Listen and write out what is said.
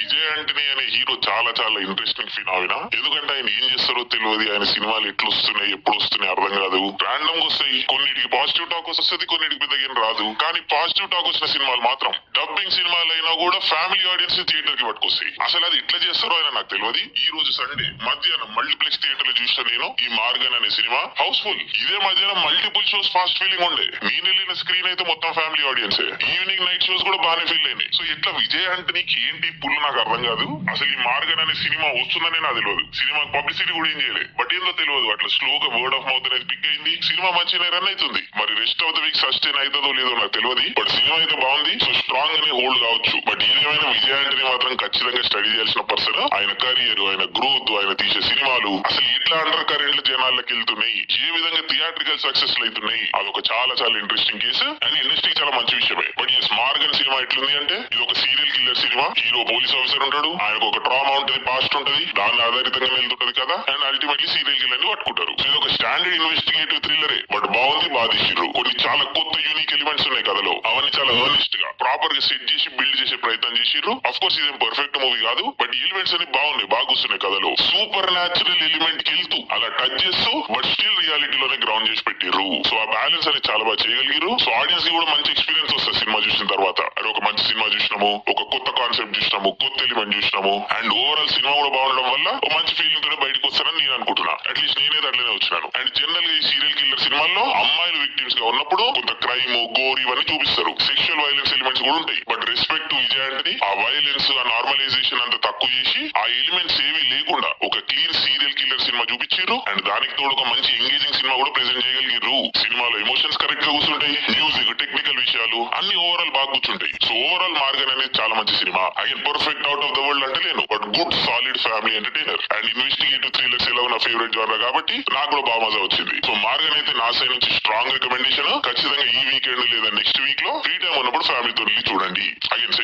విజయ్ ఆంటనీ అనే హీరో చాలా చాలా ఇంట్రెస్టింగ్ ఫినామినా. ఎందుకంటే ఆయన ఏం చేస్తారో తెలియదు, ఆయన సినిమాలు ఎట్లు వస్తున్నాయి ఎప్పుడు వస్తున్నాయి అర్థం కాదు. ర్యాండమ్ గా వస్తాయి, కొన్నిటికి పాజిటివ్ టాక్ వస్తుంది, కొన్నిటికి పెద్దగా రాదు. కానీ పాజిటివ్ టాక్ వచ్చిన సినిమాలు మాత్రం డబ్బింగ్ సినిమాలు అయినా కూడా ఫ్యామిలీ ఆడియన్స్ థియేటర్ కి పట్టుకొస్తాయి. అసలు అది ఎట్లా చేస్తారో ఆయన నాకు తెలియదు. ఈ రోజు సండే మధ్యాహ్నం మల్టీప్లెక్స్ థియేటర్ లో చూసిన నేను ఈ మార్గన్ అనే సినిమా హౌస్ఫుల్. ఇదే మధ్యాహ్నం మల్టిపుల్ షోస్ ఫాస్ట్ ఫీలింగ్ ఉండే. నేను వెళ్ళిన స్క్రీన్ అయితే మొత్తం family audience. Evening night shows కూడా బాగానే ఫీల్ అయినాయి. సో ఇట్లా విజయ్ ఆంటనీకి ఏంటి పుల్ నాకు అర్థం కాదు. అసలు ఈ మార్గన్ అనే సినిమా వస్తుందనే నాకు తెలియదు. సినిమా పబ్లిసిటీ కూడా ఏం చేయలేదు. బట్ ఏందో తెలియదు, అట్లా స్లోగా వర్డ్ ఆఫ్ మౌత్ అనేది పిక్ అయింది. సినిమా మంచిగా రన్ అవుతుంది. మరి rest of the week sustain అవుతుందో లేదో నాకు తెలియదు. బట్ సినిమా అయితే బాగుంది. సో స్ట్రాంగ్ అనే హోల్డ్ కావచ్చు. బట్ ఏదేమైనా విజయ్ ఆంటనీ మాత్రం ఖచ్చితంగా స్టడీ చేయాల్సిన పర్సన్. ఆయన కెరియర్, ఆయన గ్రోత్, ఆయన తీసే సినిమాలు అసలు ఎట్లా అండర్ కరెంట్ జనాల్లోకి వెళ్తున్నాయి, ఏ విధంగా థియేట్రికల్ సక్సెస్ అవుతున్నాయి, అదొక చాలా చాలా ఇంట్రెస్టింగ్ కేసు అండ్ ఇండస్ట్రీకి చాలా మంచి విషయమే. బట్ ఈ మార్గన్ సినిమా ఎట్లుంది అంటే ఇది ఒక serial killer cinema. Hero police officer ఉంటాడు, ఆయనకు ఒక ట్రామా ఉంటది, పాస్ట్ ఉంటది, దాని ఆధారితంగా వెళ్తుంటది కదా. అండ్ అల్టిమేట్లీ సీరియల్ కిల్లర్ ని పట్టుకుంటారు. ఇది ఒక స్టాండర్డ్ ఇన్వెస్టిగేటివ్ థ్రిల్లరే. బట్ బాగుంది, బాగా తీసిర్రు. కొన్ని చాలా కొత్త యూనిక్ ఎలిమెంట్స్ ఉన్నాయి కథలో. అవన్నీ చాలా ఎర్నిస్ట్ గా ప్రాపర్ గా సెట్ చేసి బిల్డ్ చేసే ప్రయత్నం చేసిర్రు. అఫ్ కోర్స్ ఇదేం పర్ఫెక్ట్ మూవీ కాదు, బట్ ఎలిమెంట్స్ అన్ని బాగున్నాయి, బాగా కూర్చున్నాయి కథలో. సూపర్ న్యాచురల్ ఎలిమెంట్ కి వెళ్తూ అలా టచ్ చేస్తూ బట్ స్టిల్ రియాలిటీలోనే గ్రౌండ్ చేసి పెట్టిర్రు. సో ఆ బ్యాలెన్స్ అనేది చాలా బాగా చేయగలిగారు. సో ఆడియన్స్ కి కూడా మంచి ఎక్స్పీరియన్స్ వస్తుంది సినిమా చూసిన తర్వాత. అది ఒక మంచి సినిమా చూసినాము, ఒక కొత్త కాన్సెప్ట్ చూసినాము, కొత్త ఎలిమెంట్ చూసినాము. అండ్ ఓవరాల్ సినిమా కూడా బాగుండడం వల్ల ఒక మంచి ఫీలింగ్ తోనే బయటకు వస్తారని నేను అనుకుంటున్నా. అట్లీస్ట్ నేనైతే అట్లనే వచ్చినాను. అండ్ జనరల్ గా ఈ సీరియల్ కిల్లర్ సినిమాల్లో అమ్మాయిలు విక్టిమ్స్ గా ఉన్నప్పుడు కొంత క్రైమ్, గోర్ ఇవన్నీ చూపిస్తారు. సెక్షువల్ వైలెన్స్ ఎలిమెంట్స్ కూడా ఉంటాయి. But respect to Vijay Antony ఆ వైలెన్స్, ఆ నార్మలైజేషన్ అంతా తక్కువ చేసి ఆ ఎలిమెంట్స్ ఏవి లేకుండా ఒక క్లీన్ సీరియల్ కిల్లర్ సినిమా చూపించారు. అండ్ దానికి తోడు ఒక మంచి ఎంగేజింగ్ సినిమా కూడా ప్రెజెంట్ చేయగలిగారు. సినిమాలో ఎమోషన్స్ కరెక్ట్ గా కూర్చుంటాయి, మ్యూజిక్, టెక్నికల్ విషయాలు అన్ని ఓవరాల్ బాగా కూర్చుంటాయి. సో ఓవరాల్ మార్గన్ అనేది చాలా మంచి cinema. Again perfect out of the world అంటే లేను, but good solid family entertainer. And investigative thrillers ఎలా నా ఫేవరెట్ జానర్ కాబట్టి నాకు కూడా బాగా మజా వచ్చింది. సో మార్గన్ అయితే నా సైడ్ నుంచి స్ట్రాంగ్ రికమెండేషన్. ఖచ్చితంగా ఈ వీకెండ్ లేదా నెక్స్ట్ వీక్ లో ఫ్రీ టైం ఉన్నప్పుడు ఫ్యామిలీతో చూడండి. అగైన్